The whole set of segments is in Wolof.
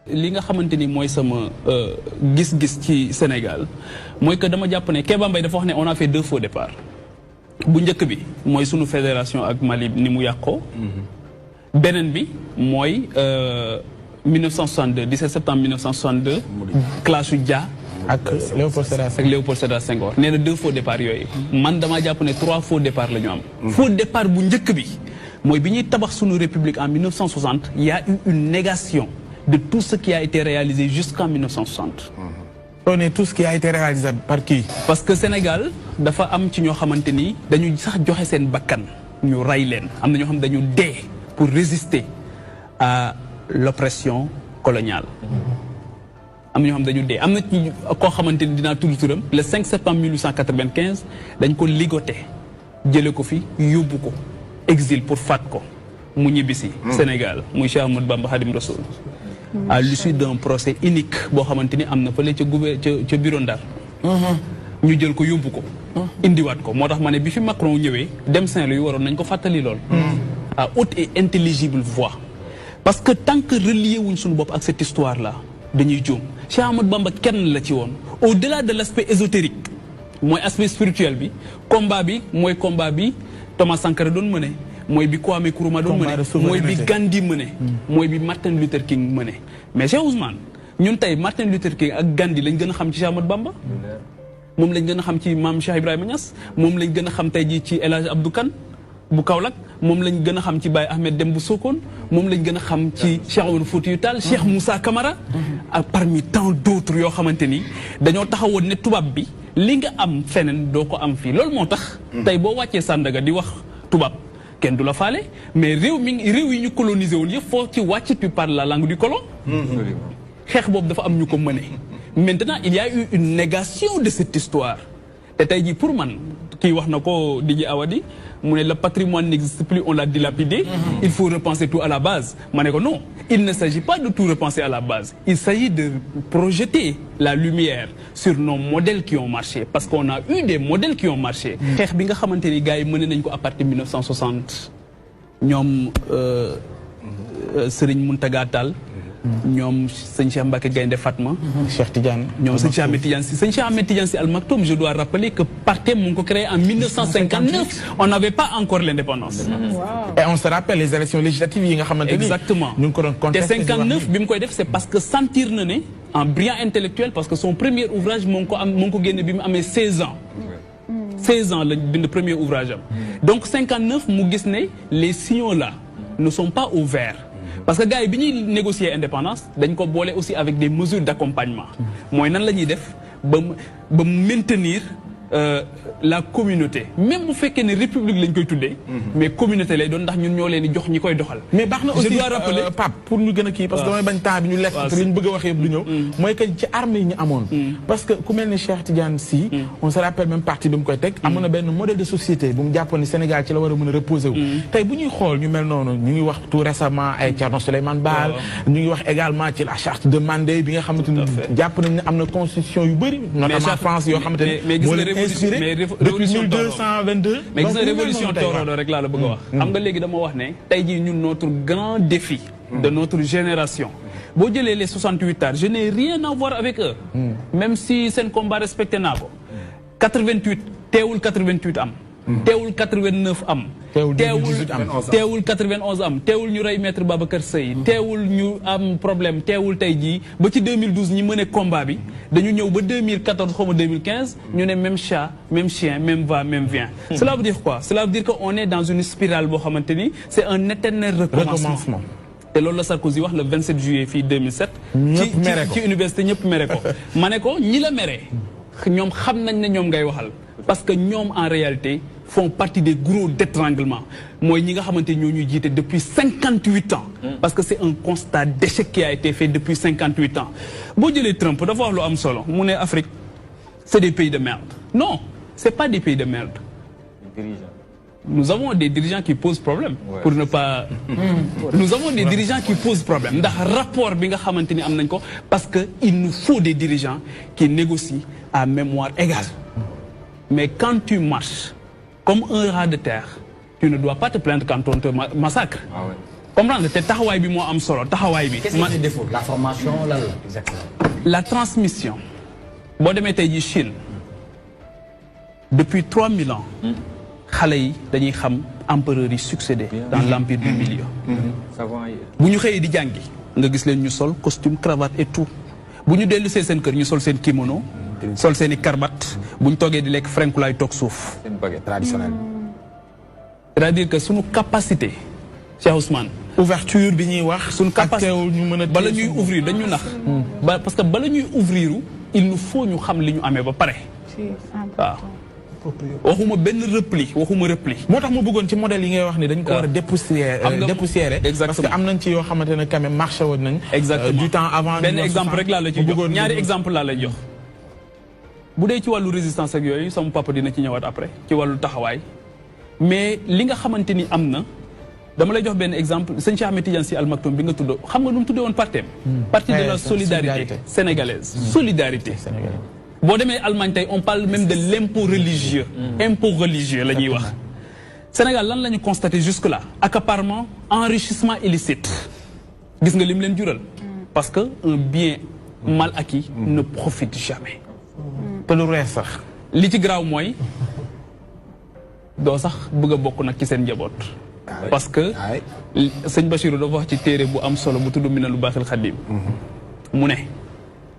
li nga xamante ni mooy sama gis-gis ci Sénégal mooy que dama jàpp ne Kéba Mbaye dafa wax ne on a fait 2 faux départs bu njëkk bi mooy sunu fédération ak Mali ni mu yàqoo. beneen bi mooy 1962 17 septembre 1962. classe u Dia. ak Léopold Sédar Senghor nee na 2 faux départs yooyu. man damaa jàpp ne 3 faux départs la ñu am. faux départ bu njëkk bi mooy bi ñuy tabax sunu république en 1960 il y a eu une négation de tout ce qui a été réalisé jusqu'en 1960. On est tout ce qui a été réalisé par qui? Parce que Sénégal dafa am ci ñoo xamante ni dañu sax joxe seen bakkan ñu rey leen am na ñoo xam dañu dee pour résister à l'oppression coloniale. am na ñoo xam dañu dee am na ci koo xamante ni dinaa tudd turam le 5 septembre 1895 dañ ko ligoté jële ko fi yóbbu ko exil pour faat ko mu ñibbisi Sénégal muy Cheikh Ahmadou Bamba Khadim Rassoul à l'issue d'un procès unique boo xamante ni am na fële ca bureau Ndar ñu jël ko yóbbu ko indiwaat ko moo tax ma ne bi fi Macron ñëwee dem Saint-Louis waroon nañ ko fàttali lool à haute et intelligible voix parce que tant que relié wuñ suñu bopp ak cette histoire là dañuy juum Cheikh Ahmadou Bamba kenn la ci woon au-delà de l'aspect ésotérique mooy aspect spirituel bi combat bi Thomas Sankara doon mëne mooy bi Kwame Nkrumah doon mëne mooy bi Gandhi mëne mooy bi Martin Luther King mëne mais Cheikh Ousmane ñun tey Martin Luther King ak Gandhi lañ gën a xam ci Cheikh Ahmadou Bamba moom lañ gën a xam ci maam Cheikh Ibrahima Niass moom lañ gën a xam tey jii ci El Hadj Abdou Kane bu Kaolack moom lañ gën a xam ci Baye Ahmed Dem bu Sokone moom lañ gën a xam ci Cheikh Oumar Foutiyou Tall Cheikh Moussa Camara ak parmi tant d'autres yoo xamante ni dañoo taxawoon ne tubaab bi li nga am feneen doo ko am fii loolu moo tax tey boo wàccee Sandaga di wax tubaab kenn du la faale mais réew yi ñu colonisé woon yëpp foo ci wàcc tu parles la langue du colon xeex boobu dafa am ñu ko mëne maintenant il y a eu une négation de cette histoire te tey jii pour man kii wax na ko Didier Awadi mu ne le patrimoine n'existe plus on l'a dilapidé il faut repenser tout à la base ma ne ko non il ne s'agit pas de tout repenser à la base il s'agit de projeter la lumière sur nos modèles qui ont marché parce qu'on a eu des modèles qui ont marché xeex bi nga xamante ni gars yi mëne nañ ko à partir de 1960 ñoom Serigne Mountaga Tall ñoom sëñ Cheikh Mbacké Gaïndé Fatma Cheikh Tidiane ñoom sëñ Cheikh Ahmed Tidiane Sy sëñ Cheikh Ahmed Tidiane Sy Al Maktoum je dois rappeler que Partem mu ngi ko créé en 1959 on n'avait pas encore l'indépendance et on se rappelle les élections législatives yi nga xamante ni exactement ñu ngi ko doon contesté te 59 bi mu koy def c'est parce que sentir na ne en brillant intellectuel parce que son premier ouvrage mu ngi ko génne bi mu amee 16 ans 16 ans lañ bind premier ouvrage am donc 59 mu gis ne les signaux là ne sont pas au vert parce que gars yi bi ñuy négocier indépendance dañ ko boole aussi avec des mesures d'accompagnement mooy nan la ñuy def ba maintenir la communauté même bu fekkee ne république lañ koy tuddee mais communauté lay doon ndax ñun ñoo leen di jox ñi koy doxal mais baax na aussi je dois rappeler Pape pour ñu gën a kii parce que damay bañ temps bi ñu lekk te li ñu bëgg a wax yëpp du ñëw mooy que ci armée yi ñu amoon parce que ku mel ni Cheikh Tidiane Sy on se rappelle même parti bi mu koy teg amoon na benn modèle de société bu mu jàppoon ni Sénégal ci la war a mën a reposer wu tey bu ñuy xool ñu mel noonu ñu ngi wax tout récemment ay Thierno Souleymane Baal ñu ngi wax également ci la charte de Mandé bi nga xamante ni jàpp nañ ne am na constitution yu bëri notamment France yoo xamante ni moo leen inspiré depuis 1222 mais gis nga révolution toorodo rek laa la bëgg a wax xam nga léegi dama wax ne tey jii ñun notre grand défi de notre génération boo jëlee les 68 ans je n'ai rien à voir avec eux même si seen combat respecté naa ko 88 teewul 88 am teewul 89 am teewul 91 am teewul ñu rey maître Babacar Seye teewul ñu am problème teewul tey jii ba ci 2012 ñi mëne combat bi dañu ñëw ba 2014 xaw ma 2015 ñu ne même chat même chien même va même vient cela veut dire quoi cela veut dire que on est dans une spirale boo xamante ni c'est un éternel recommencement te loolu la Sarkozy wax le 27 juillet fii 2007 ci université ñëpp mere ko ma ne ko ñi la mere ñoom xam nañ ne ñoom ngay waxal parce que ñoom en réalité font partie des gros d'étranglement mooy ñi nga xamante ñoo ñuy jiite depuis 58 ans parce que c'est un constat d'échec qui a été fait depuis 58 ans boo jëlee Trump dafa wax lu am solo mu ne Afrique c'est des pays de merde non c'est pas des pays de merde nous avons des dirigeants qui posent problème pour ne pas nous avons des dirigeants qui posent problème ndax rapport bi nga xamante ni am nañ ko parce que il nous faut des dirigeants qui négocient à mémoire égale mais quand tu marches comme un rat de terre tu ne dois pas te plaindre quand on te massacre comprendre te taxawaay bi moo am solo taxawaay bi. Qu'est-ce qui est défaut? La formation là exactement. La transmission boo demee tey jii Chine depuis 3000 ans xale yi dañuy xam empereurs yi succédé dans l'empire du milieu. bu ñu xëyee di jàngi nga gis leen ñu sol costume cravate et tout bu ñu dellu see seen kër ñu sol seen kimono sol seen i karbat bu ñu toogee di lekk frenkulaay toog suuf. C'est une baguette traditionnelle. C'est-à-dire que suñu capacité Cheikh Ousmane. ouverture bi ñuy wax. suñu capacité ñu mën a bala ñuy ouvrir dañu nax. parce que bala ñuy ouvrir il nous faut ñu xam li ñu amee ba pare. waaw. waxuma benn repli waxuma repli. moo tax ma bëggoon ci modèle yi ngay wax ni dañ ko war a dépoussiérer. parce que am nañ ci yoo xamante ne quand même marché woon nañ. exactement du temps avant. benn exemple rek laa la ci jox ñaari exemple laa lay jox. bu dee ci wàllu résistance ak yooyu sama papa dina ci ñëwaat après ci wàllu taxawaay mais li nga xamante ni am na dama lay jox benn exemple sëñ Cheikh Ahmed Tidiane Sy Al Maktoum bi nga tudd xam nga nu mu tuddee woon partem parti de la solidarité sénégalaise. solidarité sénégalaise. boo demee Allemagne tey on parle même de l'impôt religieux. impôt religieux la ñuy wax. Sénégal lan la ñu constaté jusque là accaparement enrichissement illicite gis nga lim leen jural. parce que un bien mal acquis ne profite jamais. te lu rees sax. li ci garaaw mooy doo sax bëgg a bokk nag ci seen njaboot. parce que sëñ Bachirou dafa wax ci téere bu am solo bu tudd Minanul Baaxil Xadim mu ne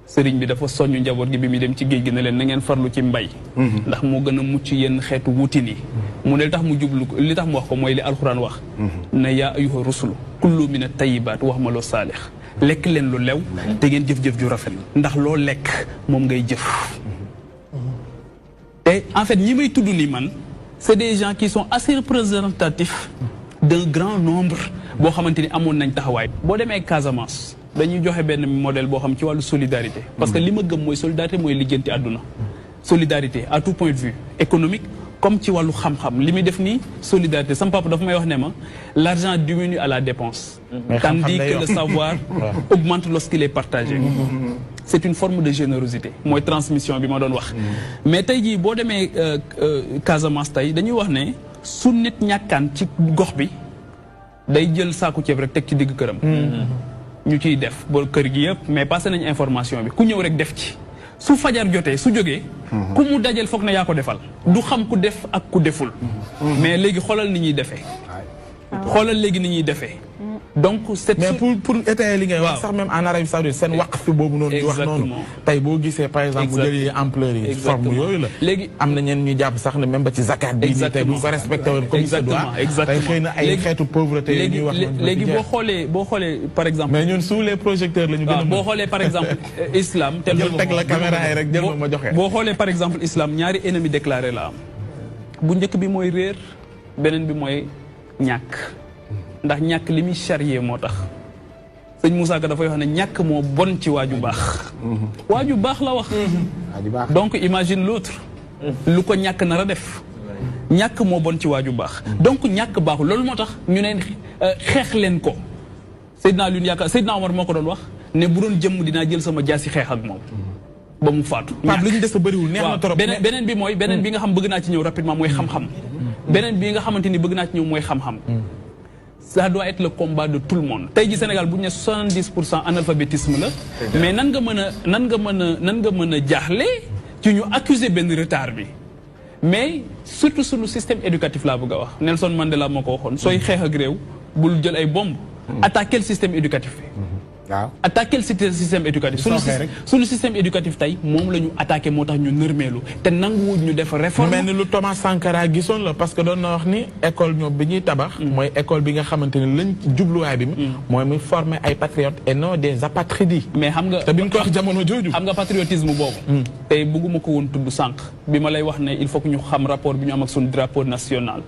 sëriñ bi dafa soññu njaboot gi bi muy dem ci géej gi ne leen na ngeen farlu ci mbay. ndax moo gën a mucc yenn xeetu wutin yi. mu ne li tax mu jublu li tax mu wax ko mooy li alxuraan wax. ne yaa ayyuha rusulu kullu mina tayyibaat wax ma loo saalix lekk leen lu lew te ngeen jëf-jëf ju rafet ndax loo lekk moom ngay jëf. Et en fait, ñi may tudd ni man c'est des gens qui sont assez représentatifs d'un grand nombre boo xamante ni amoon nañ taxawaay. boo demee Casamance dañuy joxe benn modèle boo xam ci wàllu solidarité. parce que li ma gëm mooy solidarité mooy lijjanti àdduna. solidarité à tout point de vue économique comme ci wàllu xam-xam li muy def nii solidarité sama papa dafa may wax ne ma l'argent diminue à la dépense. tandis que le savoir augmente lorsqu'il est partagé. c'est une forme de générosité mooy transmission bi ma doon wax. mais tey jii boo demee Casamance tey dañuy wax ne su nit ñàkkaan ci gox bi day jël saaku ceeb rek teg ci digg këram. ñu ciy def ba kër gi yëpp mais passé nañ information bi ku ñëw rek def ci. su fajar jotee su jógee. ku mu dajal foog na yaa ko defal. du xam ku def ak ku deful. mais léegi xoolal ni ñuy defee. xoolal léegi ni ñuy defee. donc c'est mais pour étayer li ngay wax sax même en Arabie Saoudite seen waqf boobu noonu. di wax noonu tey boo gisee par exemple bu jëlee ampleur yi. forme yooyu la. léegi am na ñenn ñu jàpp sax ne même ba ci zakat bi. nii tey bu ñu ko respecté woon comme ça doit. tey xëy na ay xeetu pauvreté yi ñuy wax noonu. léegi boo xoolee par exemple. mais ñun sous les projecteurs la ñu gën a. boo xoolee par exemple islam. jël teg la caméra yi rek jël ma joxe. boo xoolee par exemple islam ñaari ennemi déclaré la am bu njëkk bi mooy réer beneen bi mooy ñàkk. ndax ñàkk li muy charrier moo tax sëñ Moussa Ka dafay wax ne ñàkk moo bon ci waaju baax. waaju baax la wax. donc imagine l'autre lu ko ñàkk nar a def. ñàkk moo bon ci waaju baax. donc ñàkk baaxul loolu moo tax ñu ne xeex leen ko. Seydina Alioune yaakaar Seydina Omar moo ko doon wax ne bu doon jëmm dinaa jël sama jaasi xeex ak moom. ba mu faatu. ñàkk li ñu des a bëriwul neex na trop. beneen bi mooy beneen bi nga xam bëgg naa ci ñëw rapidement mooy xam-xam. beneen bi nga xamante ni bëgg naa ci ñëw mooy xam-xam. ça doit être le combat de tout le monde tey ji Sénégal bu ñu ne 70% analphabétisme la. mais nan nga mën a jaaxle ci ñu accuser benn retard bi. mais surtout suñu système éducatif laa bëgg a wax Nelson Mandela moo ko waxoon sooy xeex ak réew bul jël ay bomb attaquer le système éducatif bi. waaw attaquer le système éducatif. suñu système éducatif tey moom la ñu attaqué moo tax ñu nërmeelu te nanguwuñ ñu def réforme. mel ni lu Thomas Sankara gisoon la parce que doon na wax ni école ñoom bi ñuy tabax. mooy école bi nga xamante ne lañ jubluwaay bi. mooy muy former ay patriotes et non des apatrides. mais xam nga te bi ñu ko wax jamono jooju. xam nga patriotisme boobu. tey bëgguma ko woon tudd sànq bi ma lay wax ne il faut que ñu xam rapport bi ñu am ak suñu drapeau national.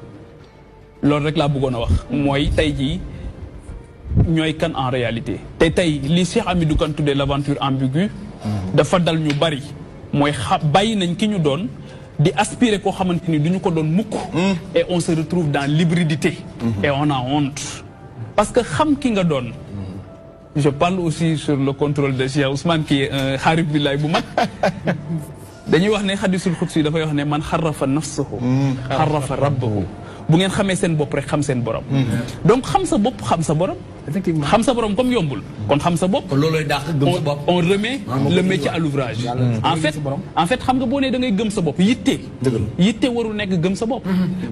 loolu rek laa bëggoon a wax. mooy tey jii. ñooy kan en réalité te tey li Cheikh Hamidou Kane tuddee l'aventure ambiguë dafa dal ñu bari mooy bàyyi nañ ki ñu doon di aspirer koo xamante ni duñu ko doon mukk et on se retrouve dans l'hybridité et on a honte parce que xam ki nga doon je parle aussi sur le contrôle de Cheikh Ousmane qui est un xaarif billaay bu mag dañuy wax ne xadisul xudsi dafay wax ne man xarafa nafsahu xarafa rabbahu bu ngeen xamee seen bopp rek xam seen borom. donc xam sa bopp xam sa borom. effectivement xam sa borom comme yombul. kon xam sa bopp. kon loolooy dàq gëm sa bopp. on remet le métier à l'ouvrage. en fait xam nga boo nee da ngay gëm sa bopp yitte warul nekk gëm sa bopp.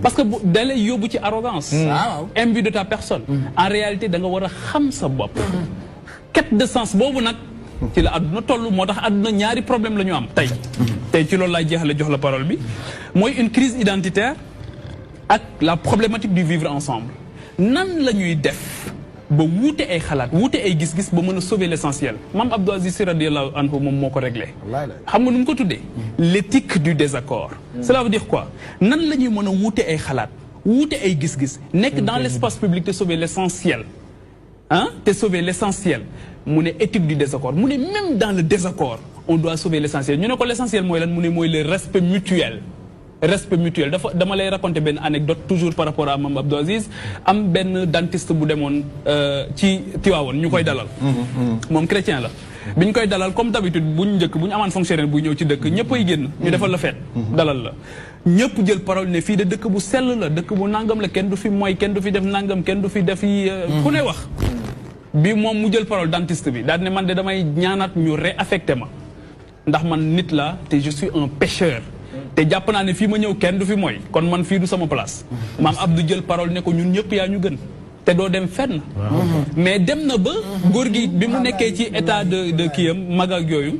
parce que da lay yóbbu ci arrogance. imbu de ta personne. en réalité da nga war a xam sa bopp. quête de sens boobu nag. ci la àdduna toll moo tax àdduna ñaari problème la ñu am tey ci loolu laay jeexale jox la parole bi mooy une crise identitaire ak la problématique du vivre ensemble nan la ñuy def ba wuute ay xalaat wuute ay gis-gis ba mën a sauver l'essentiel Mame Abdou Aziz Sy radiyallahu anhu moom moo ko réglé xam nga nu mu ko tuddee l'éthique du désaccord cela veut dire quoi nan la ñuy mën a wuute ay xalaat wuute ay gis-gis nekk dans l'espace public te sauver l'essentiel te sauver l'essentiel mu ne éthique du désaccord mu ne même dans le désaccord on doit sauver l'essentiel ñu ne ko l'essentiel mooy lan mu ne mooy le respect mutuel dama lay raconter benn anecdote toujours par rapport à Mame Abdou Aziz am benn dentiste bu demoon ci Tivaouane ñu koy dalal moom chrétien la bi ñu koy dalal comme d'habitude bu ñu amaan fonctionnaire buy ñëw ci dëkk ñëpp ay génn ñu defal la fête dalal la ñëpp jël parole ne fii de dëkk bu sell la dëkk bu nangam la kenn du fi mooy kenn du fi def nangam kenn du fi def yi ku ne wax bi moom mu jël parole dentiste bi daal ne man de damay ñaanaat ñu réaffecté ma ndax man nit la te je suis un pécheur te jàpp naa ne fii ma ñëw kenn du fi mooy kon man fii du sama place Mame Abdou jël parole ne ko ñun ñëpp yaa ñu gën te doo dem fenn mais dem na ba góor gi bi mu nekkee ci état de kiyam mag ak yooyu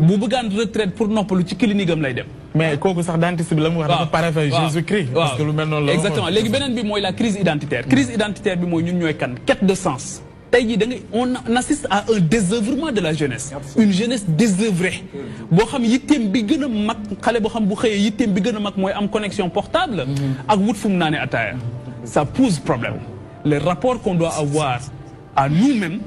bu bëggaan retraite pour noppalu ci clinique am lay dem mais kooku sax dentiste bi la mu wax dafa paraphrase Jésus-Christ parce que lu mel noonu la exactement léegi beneen bi mooy la crise identitaire bi mooy ñun ñooy kan quête de sens tey jii da ngay on assiste à un désœuvrement de la jeunesse une jeunesse désœuvrée boo xam yitteem bi gën a mag xale boo xam bu xëyee yitteem bi gën a mag mooy am connexion portable ak wut fu mu naanee ataaya ça pose problème le rapport qu'on doit avoir à nous-mêmes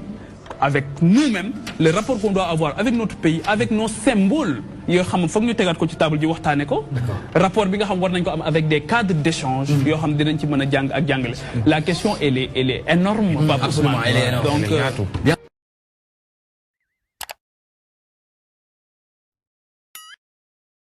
avec nous-mêmes le rapport qu'on doit avoir avec notre pays avec nos symboles yoo xam foog ñu tegaat ko ci table ji waxtaane ko rapport bi nga xam war nañ ko am avec des cadres d'échange yoo xam dinañ ci mën a jàng ak jàngale la question elle est énorme Pape Ousmane donc